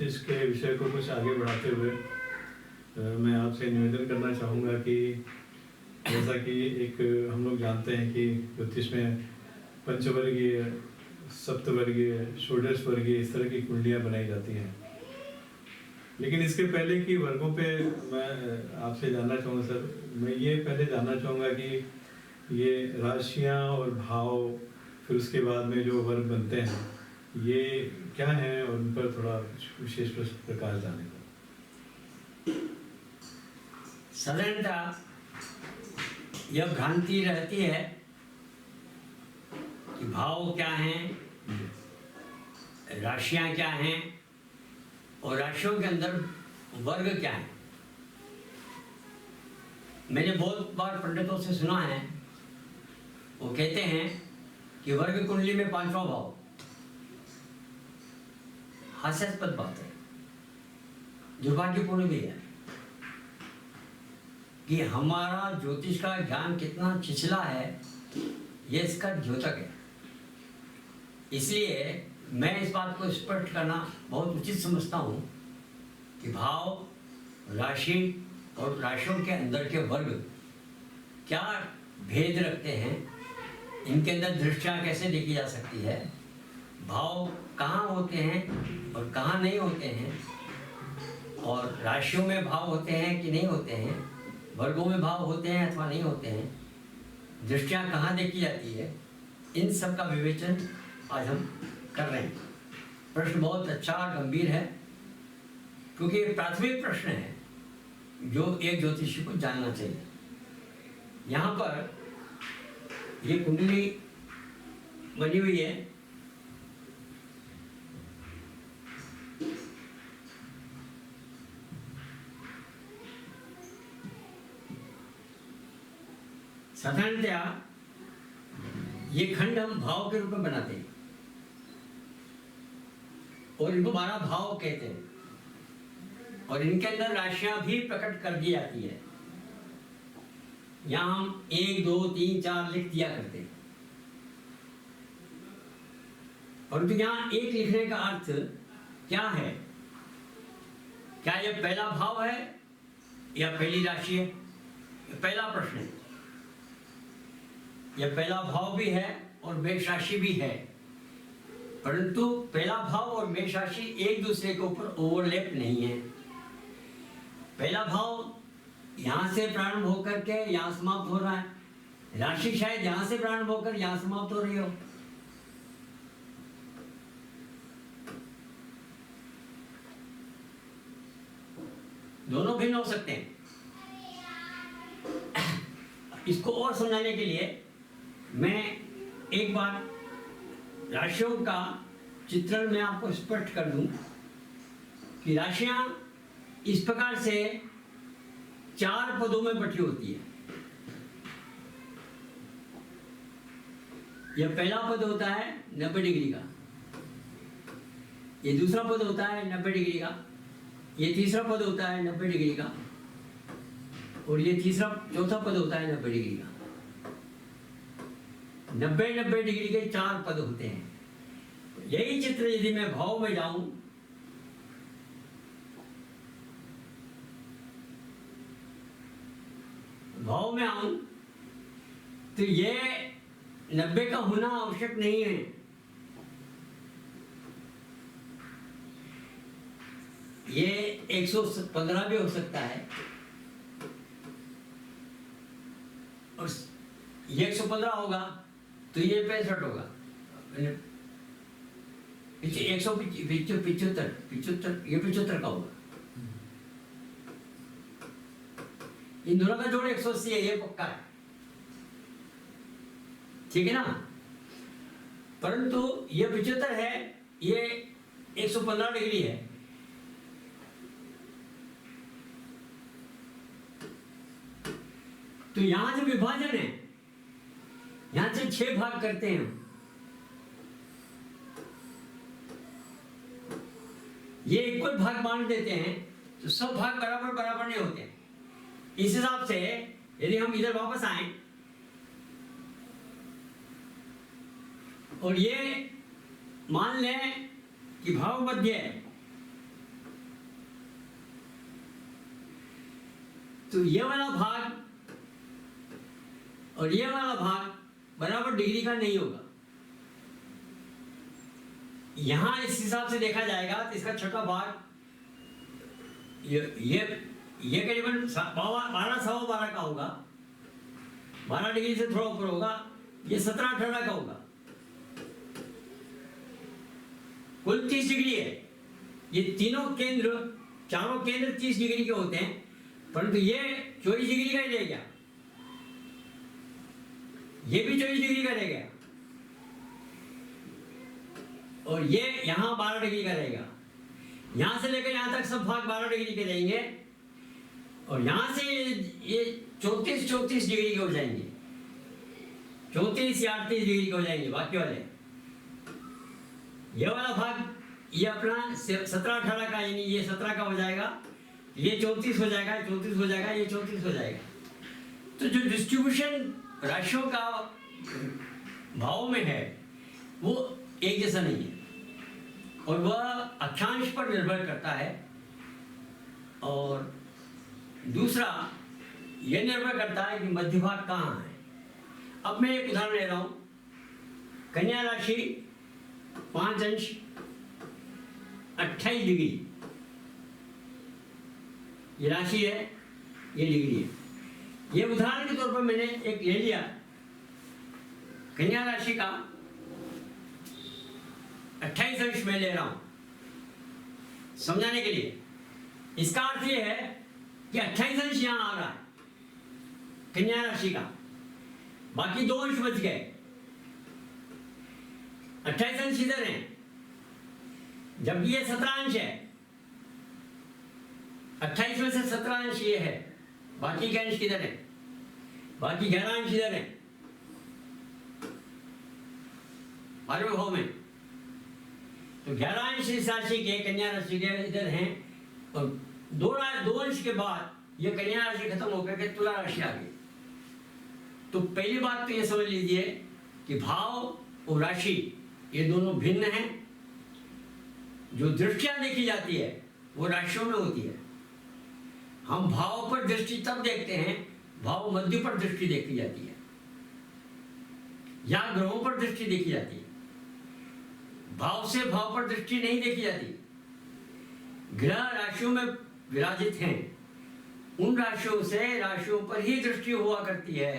ज्योतिष के विषय को कुछ आगे बढ़ाते हुए मैं आपसे निवेदन करना चाहूँगा कि जैसा कि एक हम लोग जानते हैं कि ज्योतिष में पंचवर्गीय, सप्तवर्गीय, षोडश वर्गीय इस तरह की कुंडलियाँ बनाई जाती हैं। लेकिन इसके पहले की वर्गों पे मैं आपसे जानना चाहूँगा सर, मैं ये पहले जानना चाहूँगा कि ये राशियाँ और भाव, फिर उसके बाद में जो वर्ग बनते हैं, ये क्या है और उन पर थोड़ा विशेष प्रकाश डालें। साधारणतः यह भ्रांति रहती है कि भाव क्या हैं, राशियां क्या हैं और राशियों के अंदर वर्ग क्या है। मैंने बहुत बार पंडितों से सुना है, वो कहते हैं कि वर्ग कुंडली में 5वां भाव। हास्यास्पद बात है, दुर्भाग्यपूर्ण भी है कि हमारा ज्योतिष का ज्ञान कितना छिछला है, ये इसका द्योतक है। इसलिए मैं इस बात को स्पष्ट करना बहुत उचित समझता हूँ कि भाव, राशि और राशियों के अंदर के वर्ग क्या भेद रखते हैं, इनके अंदर दृष्टियाँ कैसे देखी जा सकती है, भाव कहाँ होते हैं और कहाँ नहीं होते हैं, और राशियों में भाव होते हैं कि नहीं होते हैं, वर्गों में भाव होते हैं अथवा नहीं होते हैं, दृष्टियाँ कहाँ देखी जाती है, इन सब का विवेचन आज हम कर रहे हैं। प्रश्न बहुत अच्छा और गंभीर है, क्योंकि ये प्राथमिक प्रश्न है जो एक ज्योतिषी को जानना चाहिए। यहाँ पर ये कुंडली बनी हुई है, साधारणतया ये खंड हम भाव के रूप में बनाते हैं और इनको 12 भाव कहते हैं, और इनके अंदर राशियां भी प्रकट कर दी जाती है। यहाँ हम 1, 2, 3, 4 लिख दिया करते हैं, परंतु यहाँ 1 लिखने का अर्थ क्या है? क्या यह पहला भाव है या पहली राशि है? यह पहला प्रश्न है। यह पहला भाव भी है और मेष राशि भी है, परंतु पहला भाव और मेष राशि एक दूसरे के ऊपर ओवरलैप नहीं है। पहला भाव यहाँ से प्रारंभ होकर के यहाँ समाप्त हो रहा है, राशि शायद यहाँ से प्रारंभ होकर यहाँ समाप्त हो रही हो। दोनों भिन्न हो सकते हैं। इसको और समझाने के लिए मैं एक बार राशियों का चित्रण मैं आपको स्पष्ट कर दूं कि राशियां इस प्रकार से 4 पदों में बटी होती है। यह पहला पद होता है 90 डिग्री का, ये दूसरा पद होता है 90 डिग्री का, ये तीसरा पद होता है 90 डिग्री का, और ये चौथा पद होता है 90 डिग्री का। 90 डिग्री के 4 पद होते हैं। यही चित्र यदि मैं भाव में जाऊं, भाव में आऊं, तो ये 90 का होना आवश्यक नहीं है। ये 115 भी हो सकता है, और ये 115 होगा तो ये 65 होगा, 175 ये 75 का होगा। इन दोनों का जोड़ 180 है, ये पक्का है, ठीक है ना। परंतु ये 75 है, ये 115 डिग्री है। तो यहां जो विभाजन है, यहां से 6 भाग करते हैं हम। ये इक्वल भाग बांट देते हैं तो सब भाग बराबर बराबर नहीं होते हैं। इस हिसाब से यदि हम इधर वापस आए और ये मान लें कि भाव मध्य तो ये वाला भाग और ये वाला भाग बराबर डिग्री का नहीं होगा। यहां इस हिसाब से देखा जाएगा तो इसका छठा भाग ये करीबन 12 का होगा, 12 डिग्री से थोड़ा ऊपर होगा। ये 17-18 का होगा। कुल 30 डिग्री है। ये चारों केंद्र 30 डिग्री के होते हैं, परंतु ये 24 डिग्री का ही रह गया, ये भी 24 डिग्री का रह गया, और ये यहां 12 डिग्री का रहेगा। यहां से लेकर यहां तक सब भाग 12 डिग्री के रहेंगे, और यहां से ये 34 डिग्री के हो जाएंगे, 34 या 38 डिग्री के हो जाएंगे बाकी वाले। ये वाला भाग ये अपना 17-18 का, यानी ये 17 का हो जाएगा, ये 34 हो जाएगा, 34 हो जाएगा, ये 34 हो जाएगा। तो जो डिस्ट्रीब्यूशन राशियों का भाव में है वो एक जैसा नहीं है, और वह अक्षांश पर निर्भर करता है। और दूसरा यह निर्भर करता है कि मध्य भाग कहाँ है। अब मैं एक उदाहरण ले रहा हूं। कन्या राशि 5 अंश 28 डिग्री ये राशि है, ये डिग्री है। ये उदाहरण के तौर पर मैंने एक ले लिया कन्या राशि का 28 अंश में ले रहा हूं समझाने के लिए। इसका अर्थ यह है कि 28 अंश यहां आ रहा है कन्या राशि का, बाकी 2 अंश बच गए। 28 अंश इधर है, जबकि ये 17 अंश है। 28 में से 17 अंश ये है, बाकी के अंश किधर है? बाकी 11 अंश इधर है बारहवें भाव में। तो 11 अंश इस राशि के, कन्या राशि के इधर हैं, और 2 अंश के बाद ये कन्या राशि खत्म होकर के तुला राशि आ गई। तो पहली बात तो ये समझ लीजिए कि भाव और राशि ये दोनों भिन्न हैं। जो दृष्टियां देखी जाती है वो राशियों में होती है। हम भाव पर दृष्टि तब देखते हैं, भाव मध्य पर दृष्टि देखी जाती है या ग्रहों पर दृष्टि देखी जाती है। भाव से भाव पर दृष्टि नहीं देखी जाती। ग्रह राशियों में विराजित हैं, उन राशियों से राशियों पर ही दृष्टि हुआ करती है,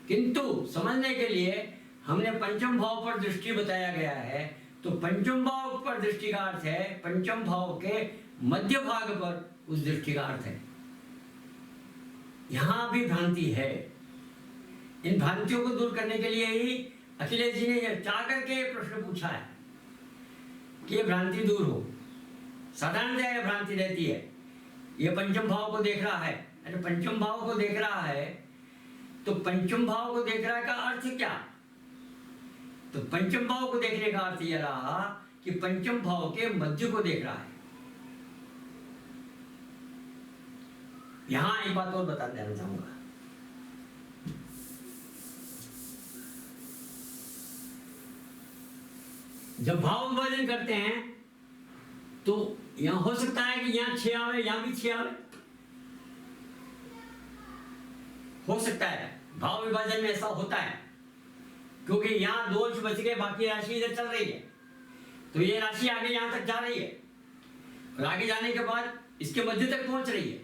किंतु समझने के लिए हमने पंचम भाव पर दृष्टि बताया गया है। तो पंचम भाव पर दृष्टि का अर्थ है पंचम भाव के मध्य भाग पर उस दृष्टि का अर्थ है। यहां भी भ्रांति है। इन भ्रांतियों को दूर करने के लिए ही अखिलेश जी ने यह चाह करके प्रश्न पूछा है कि ये भ्रांति दूर हो। साधारणतः यह भ्रांति रहती है, ये पंचम भाव को देख रहा है। अरे पंचम भाव को देख रहा है तो पंचम भाव को देख रहा का अर्थ क्या? तो पंचम भाव को देखने का अर्थ यह रहा कि पंचम भाव के मध्य को देख रहा है। यहां एक बात और बता देना चाहूंगा। जब भाव विभाजन करते हैं तो यहां हो सकता है कि यहां 6 आवे, यहां भी 6 आवे, हो सकता है। भाव विभाजन में ऐसा होता है क्योंकि यहां 2 अंश बच गए, बाकी राशि इधर चल रही है, तो ये राशि आगे यहां तक जा रही है, और आगे जाने के बाद इसके मध्य तक पहुंच रही है,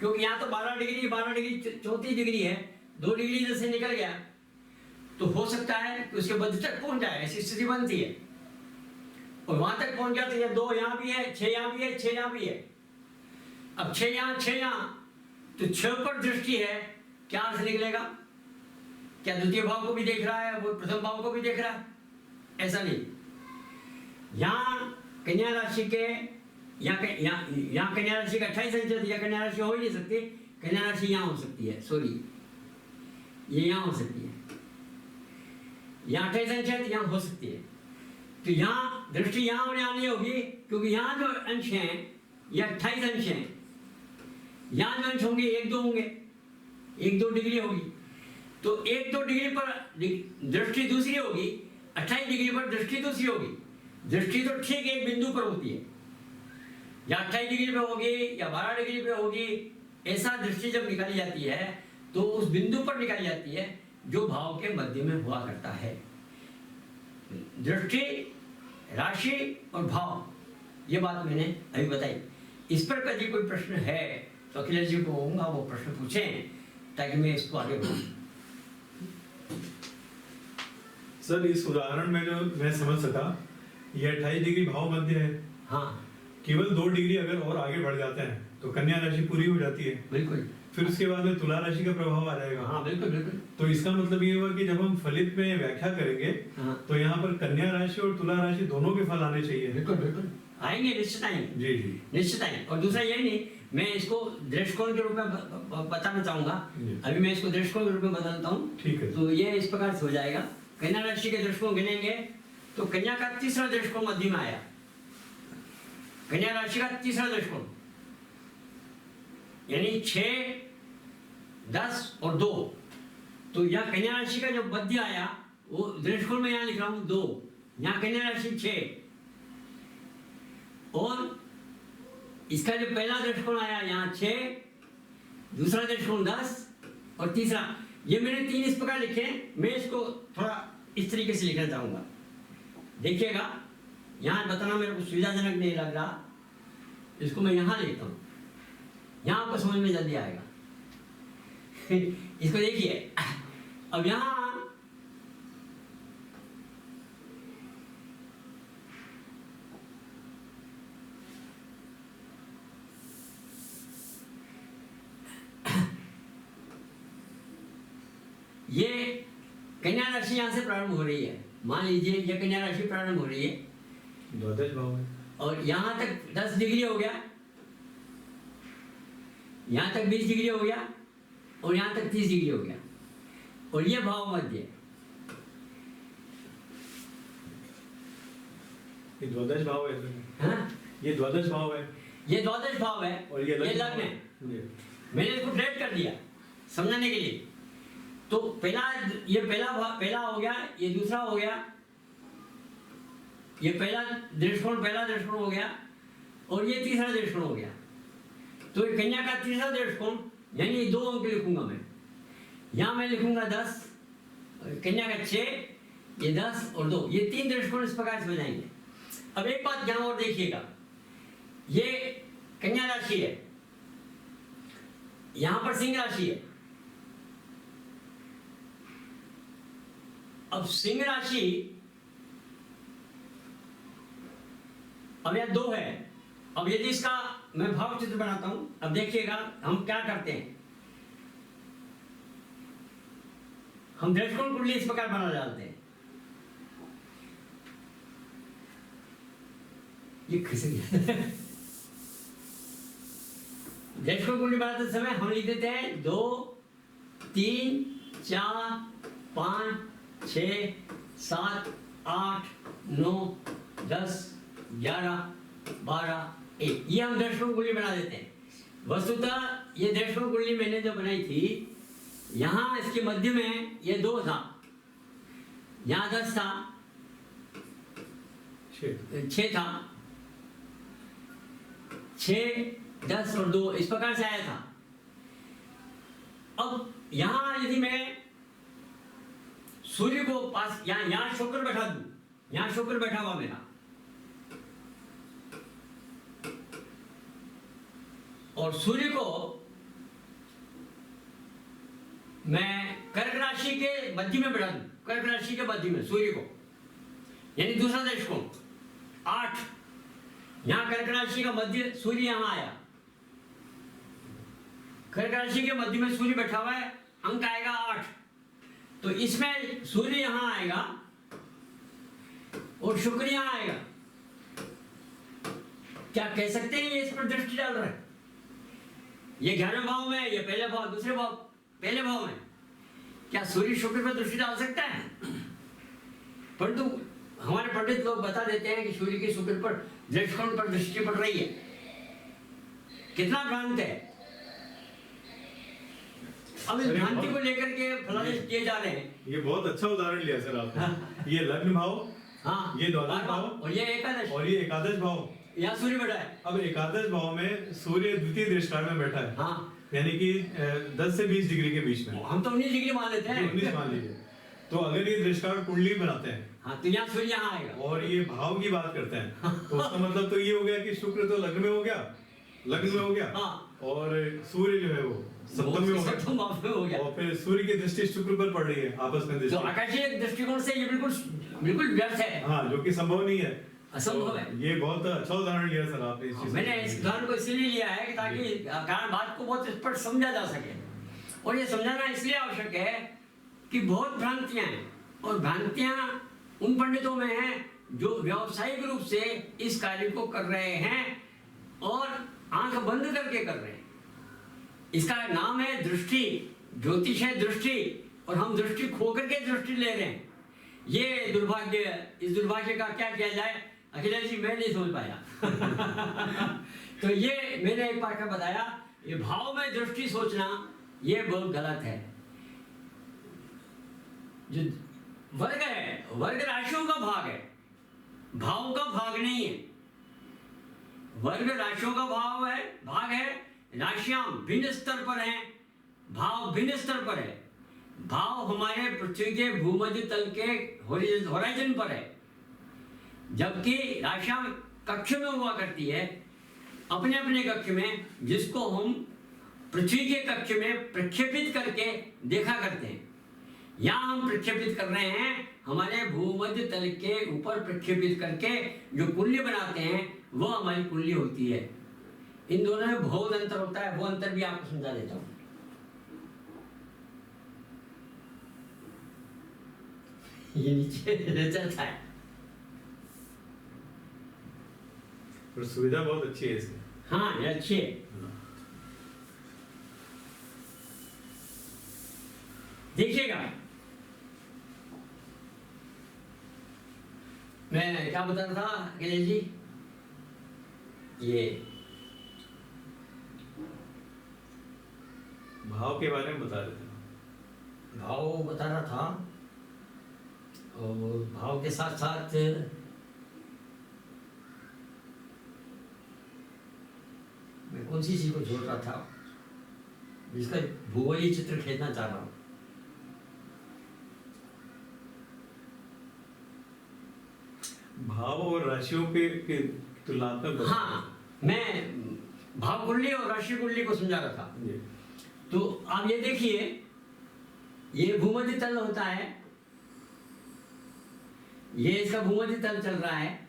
क्योंकि यहां तो 12 डिग्री 34 डिग्री है, 2 डिग्री इधर से निकल गया, तो हो सकता है कि उसके मध्य तक पहुंच जाए, ऐसी स्थिति बनती है। और वहां तक पहुंच गया तो ये 2 यहां भी है, 6 यहां भी है, 6 यहां भी है। अब 6 यहां, 6 यहां, तो 6 पर दृष्टि है, क्या अर्थ निकलेगा? क्या द्वितीय भाव को भी देख रहा है, वो प्रथम भाव को भी देख रहा है? ऐसा नहीं। यहां कन्या राशि के यहाँ कन्या राशि का 28 अंश, या कन्या राशि हो ही नहीं सकती, कन्या राशि यहाँ हो सकती है, सॉरी ये यहाँ हो सकती है, यहाँ 28 अंश है तो यहाँ हो सकती है। तो यहाँ दृष्टि यहाँ और यहाँ नहीं होगी, क्योंकि यहाँ जो अंश हैं ये 28 अंश हैं, यहाँ जो अंश होंगे 1-2 होंगे, 1-2 डिग्री होगी, तो 1-2 डिग्री पर दृष्टि दूसरी होगी, 28 डिग्री पर दृष्टि दूसरी होगी। दृष्टि तो ठीक एक बिंदु पर होती है, या 28 डिग्री पे होगी या 12 डिग्री पे होगी, ऐसा दृष्टि जब निकाली जाती है तो उस बिंदु पर निकाली जाती है जो भाव के मध्य में हुआ करता है। दृष्टि, राशि और भाव, ये बात मैंने अभी बताई। इस पर कभी कोई प्रश्न है तो अखिलेश जी को कहूँगा वो प्रश्न पूछें ताकि मैं इसको आगे बढ़ूँ। सर इस उदाहरण में जो मैं समझ सका, ये 28 डिग्री भाव मध्य है। हाँ केवल 2 डिग्री अगर और आगे बढ़ जाते हैं तो कन्या राशि पूरी हो जाती है। बिल्कुल। फिर उसके बाद में तुला राशि का प्रभाव आ जाएगा। हाँ बिल्कुल बिल्कुल। तो इसका मतलब ये हुआ कि जब हम फलित में व्याख्या करेंगे हाँ तो यहाँ पर कन्या राशि और तुला राशि दोनों के फल आने चाहिए। बिल्कुल बिल्कुल आएंगे, निश्चित आएंगे। जी जी निश्चित आएंगे। और दूसरा यही नहीं, मैं इसको दृष्टिकोण के रूप में बताना चाहूंगा। जी। अभी मैं इसको दृष्टिकोण के रूप में बदलता हूँ। ठीक है। तो ये इस प्रकार से हो जाएगा। कन्या राशि के दृष्टिकोण गिनेंगे तो कन्या का तीसरा दृष्टिकोण मध्य में आया। कन्या राशि का तीसरा दृष्टिकोण यानी 6, 10 और 2। तो यहाँ कन्या राशि का जो मध्य आया वो दृष्टिकोण में यहाँ लिख रहा हूँ 2। यहाँ कन्या राशि 6 और इसका जो पहला दृष्टिकोण आया यहाँ 6, दूसरा दृष्टिकोण 10 और तीसरा। ये मैंने 3 इस प्रकार लिखे। मैं इसको थोड़ा इस तरीके से लिखना चाहूंगा, देखिएगा। यहाँ बताना मेरे को सुविधाजनक नहीं लग रहा, इसको मैं यहाँ लिखता हूँ, यहाँ आपको समझ में जल्दी आएगा। इसको देखिए। अब यहाँ ये कन्या राशि यहाँ से प्रारंभ हो रही है। मान लीजिए ये कन्या राशि प्रारंभ हो रही है, द्वादश भाव है और यहाँ तक 10 डिग्री हो गया, यहाँ तक 20 डिग्री हो गया और यहाँ तक 30 डिग्री हो गया, और ये भाव मध्य है। ये द्वादश भाव है। हाँ? ये द्वादश भाव है, ये द्वादश भाव है और ये लग्न है। मैंने इसको ट्रेड कर दिया समझाने के लिए। तो पहला, ये पहला हो गया, ये दूसरा हो गया, ये पहला दृष्टिकोण हो गया और ये तीसरा दृष्टिकोण हो गया। तो कन्या का तीसरा दृष्टिकोण यानी 2 अंक लिखूंगा मैं। यहाँ मैं लिखूंगा 10, कन्या का 6, ये 10 और 2, ये 3 दृष्टिकोण इस प्रकार से हो जाएंगे। अब एक बात यहाँ और देखिएगा, ये कन्या राशि है, यहाँ पर सिंह राशि है। अब सिंह राशि, अब यह 2 है। अब यदि इसका मैं भाव चित्र बनाता हूं, अब देखिएगा हम क्या करते हैं। हम दृष्टिकोण कुंडली इस प्रकार बना डालते हैं। ये खिसक गया। दृष्टिकोण कुंडली बनाते समय हम लिख देते हैं 2, 3, 4, 5, 6, 7, 8, 9, 10, 11, 12, 1। ये हम दृष्टिकोण कुंडली बना देते हैं। वस्तुतः ये दृष्टिकोण कुंडली मैंने जो बनाई थी, यहाँ इसके मध्य में ये 2 था, यहाँ 10 था, 6 था, 6, 10 और 2 इस प्रकार से आया था। अब यहाँ यदि मैं सूर्य को पास यहाँ शुक्र बैठा दूं, यहाँ शुक्र बैठा हुआ मेरा, और सूर्य को मैं कर्क राशि के मध्य में बैठा दूं, कर्क राशि के मध्य में सूर्य को, यानी दूसरा दृष्टिकोण 8, यहाँ कर्क राशि का मध्य सूर्य यहाँ आया, कर्क राशि के मध्य में सूर्य बैठा हुआ है, अंक आएगा 8। तो इसमें सूर्य यहां आएगा और शुक्र यहां आएगा। क्या कह सकते हैं ये इस पर दृष्टि डाल रहा है? ये 11वें भाव में, ये पहले भाव, दूसरे भाव, पहले भाव में, क्या सूर्य शुक्र पर दृष्टि डाल सकता है? परंतु हमारे पंडित लोग बता देते हैं कि सूर्य की शुक्र पर दृष्टिकोण पर दृष्टि पड़ रही है। कितना भ्रांत है। अब इस भ्रांति को लेकर के फलादेश किए जा रहे हैं। ये बहुत अच्छा उदाहरण लिया सर आपने। ये लग्न भाव, हाँ, ये द्वादश भाव और ये एकादश, और ये एकादश भाव, यहाँ सूर्य बैठा है। अब एकादश भाव में सूर्य द्वितीय दृष्टांत में बैठा है, हाँ, यानी कि 10 से 20 डिग्री के बीच में, हम तो 19 डिग्री मान लेते हैं। 19 मान लीजिए। तो अगर ये दृष्टांत कुंडली बनाते हैं, हाँ, तो यहाँ सूर्य यहाँ आएगा। और ये भाव की बात करते हैं, तो उसका मतलब तो ये हो गया कि शुक्र तो लग्न में हो गया, लग्न में हो गया, हाँ, और सूर्य जो है वो सप्तम में हो गया, सप्तम भाव में हो गया। और फिर सूर्य की दृष्टि शुक्र पर पड़ रही है, आपस में तो दृष्टि। आकाशीय दृष्टिकोण से ये बिल्कुल बिल्कुल व्यर्थ है, हाँ, जो कि संभव नहीं है, असंभव है। तो ये बहुत अच्छा उदाहरण लिया सर आपने इस चीज का। मैंने इस उदाहरण को इसलिए लिया है कि ताकि कारण बात को बहुत स्पष्ट समझा जा सके, और ये समझाना इसलिए आवश्यक है कि बहुत भ्रांतियां हैं, और भ्रांतियां उन पंडितों में हैं जो व्यावसायिक रूप से इस कार्य को कर रहे हैं और आंख बंद करके कर रहे हैं। इसका नाम है दृष्टि, ज्योतिष है दृष्टि, और हम दृष्टि खो करके दृष्टि ले रहे हैं। ये दुर्भाग्य, इस दुर्भाग्य का क्या किया जाए अखिलेश जी, मैं नहीं समझ पाया। तो ये मैंने एक बार का बताया, ये भाव में दृष्टि सोचना ये बहुत गलत है। जो वर्ग है, वर्ग राशियों का भाग है, भाव का भाग नहीं है। वर्ग राशियों का भाग है, राशियां भिन्न स्तर पर हैं, भाव भिन्न स्तर पर है। भाव हमारे पृथ्वी के भूमध्य तल के होराइजन पर है, जबकि राशियां कक्ष में हुआ करती है, अपने अपने कक्ष में, जिसको हम पृथ्वी के कक्ष में प्रक्षेपित करके देखा करते हैं। यहाँ हम प्रक्षेपित कर रहे हैं, हमारे भूमध्य तल के ऊपर प्रक्षेपित करके जो कुंडली बनाते हैं वो हमारी कुंडली होती है। इन दोनों में बहुत अंतर होता है, वो अंतर भी आपको समझा देता हूँ। ये नीचे चलता है, और सुविधा बहुत अच्छी है इसकी। हाँ ये अच्छी है। देखिएगा, मैं क्या बता रहा था अखिलेश जी, ये भाव के बारे में बता रहे थे। भाव बता रहा था, और भाव के साथ साथ मैं कौन सी चीज को जोड़ रहा था, जिसका भूगोलीय चित्र खींचना चाह रहा हूँ। भाव और राशियों के तुलनात्मक। हाँ, मैं भाव कुंडली और राशि कुंडली को समझा रहा था। जी। तो आप ये देखिए, ये भूमध्य तल होता है, ये इसका भूमध्य तल चल रहा है,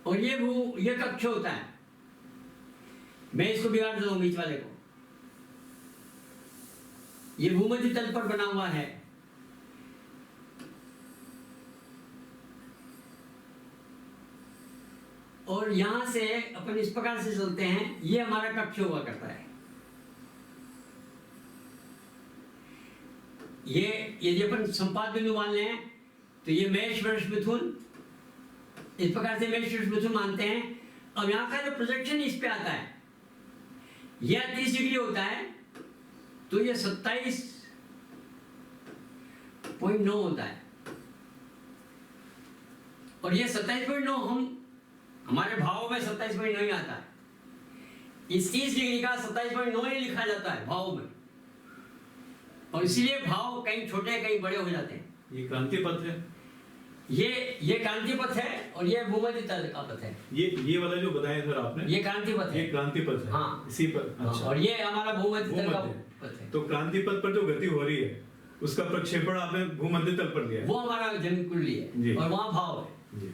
और ये कक्ष होता है। मैं इसको बिगाड़ देता हूं बीच वाले को। ये भूमध्य तल पर बना हुआ है, और यहां से अपन इस प्रकार से चलते हैं, ये हमारा कक्ष हुआ करता है। ये यदि अपन संपाद बिंदु मान लें तो ये मेष वृष मिथुन, इस प्रकार से मेष वृष मिथुन मानते हैं। अब यहाँ का जो प्रोजेक्शन इस पे आता है, यह 30 डिग्री होता है, तो ये 27.9 होता है, और ये 27.9 हमारे भाव में 27.9 ही आता है। इस 30 डिग्री का 27.9 ही लिखा जाता है भाव में, और इसीलिए भाव कहीं छोटे कहीं बड़े हो जाते हैं। ये क्रांति पथ है, ये क्रांति पथ है, और ये भूमध्य तल का पथ है। ये वाला जो बताया सर आपने, ये क्रांति पथ है, ये क्रांति पथ है। हाँ, इसी पर। अच्छा। और ये हमारा भूमध्य तल का पथ है। तो क्रांति पथ पर जो गति हो रही है, उसका प्रक्षेपण आपने भूमध्य तल पर लिया है। वो हमारा जन्म कुंडली है, और वहाँ भाव है। जी।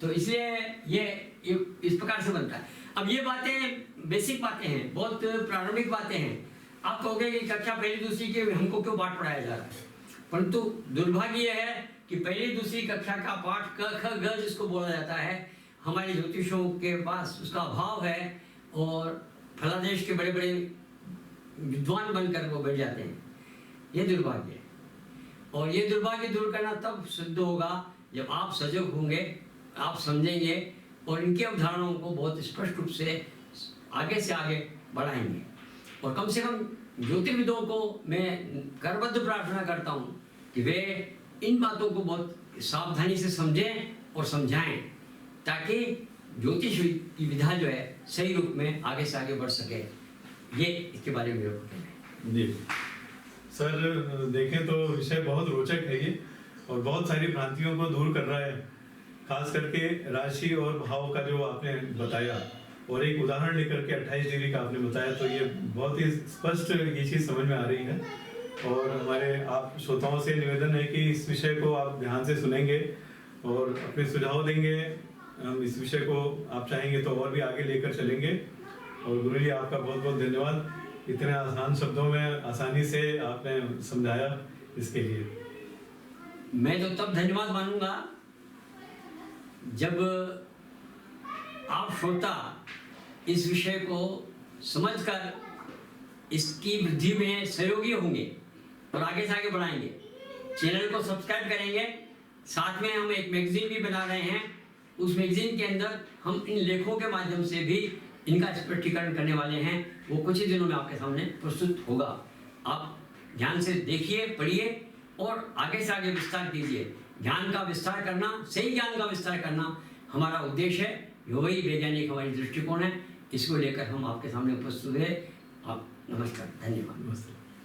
तो इसलिए ये इस प्रकार से बनता है। अब ये बातें बेसिक बातें हैं, बहुत प्रारंभिक बातें हैं। आप कहोगे कि कक्षा पहली दूसरी के हमको क्यों पाठ पढ़ाया जा रहा है, परंतु दुर्भाग्य यह है कि पहली दूसरी कक्षा का पाठ क ख ग जिसको बोला जाता है, हमारे ज्योतिषों के पास उसका अभाव है, और फलादेश के बड़े बड़े विद्वान बनकर वो बैठ जाते हैं। ये दुर्भाग्य है, और ये दुर्भाग्य दूर करना तब सिद्ध होगा जब आप सजग होंगे, आप समझेंगे, और इनकी अवधारणाओं को बहुत स्पष्ट रूप से आगे से आगे बढ़ाएंगे। और कम से कम ज्योतिर्विदों को मैं करबद्ध प्रार्थना करता हूँ कि वे इन बातों को बहुत सावधानी से समझें और समझाएं, ताकि ज्योतिष की विधा जो है सही रूप में आगे से आगे बढ़ सके। ये इसके बारे में मेरा कहना है। जी सर, देखें तो विषय बहुत रोचक है ये, और बहुत सारी भ्रांतियों को दूर कर रहा है। खास करके राशि और भाव का जो आपने बताया, और एक उदाहरण लेकर के 28 डिग्री का आपने बताया, तो ये बहुत ही स्पष्ट ये चीज़ समझ में आ रही है। और हमारे आप श्रोताओं से निवेदन है कि इस विषय को आप ध्यान से सुनेंगे और अपने सुझाव देंगे। हम इस विषय को आप चाहेंगे तो और भी आगे लेकर चलेंगे। और गुरु जी, आपका बहुत बहुत धन्यवाद, इतने आसान शब्दों में आसानी से आपने समझाया, इसके लिए मैं तो तब धन्यवाद मानूंगा जब आप श्रोता इस विषय को समझकर इसकी वृद्धि में सहयोगी होंगे और आगे से आगे बढ़ाएंगे। चैनल को सब्सक्राइब करेंगे। साथ में हम एक मैगजीन भी बना रहे हैं। उस मैगजीन के अंदर हम इन लेखों के माध्यम से भी इनका स्पष्टीकरण करने वाले हैं। वो कुछ ही दिनों में आपके सामने प्रस्तुत होगा। आप ध्यान से देखिए, पढ़िए और आगे से आगे विस्तार कीजिए। ज्ञान का विस्तार करना, सही ज्ञान का विस्तार करना हमारा उद्देश्य है। यो वही वैज्ञानिक हमारी दृष्टिकोण है। इसको लेकर हम आपके सामने उपस्थित हुए। आप नमस्कार, धन्यवाद। नमस्ते।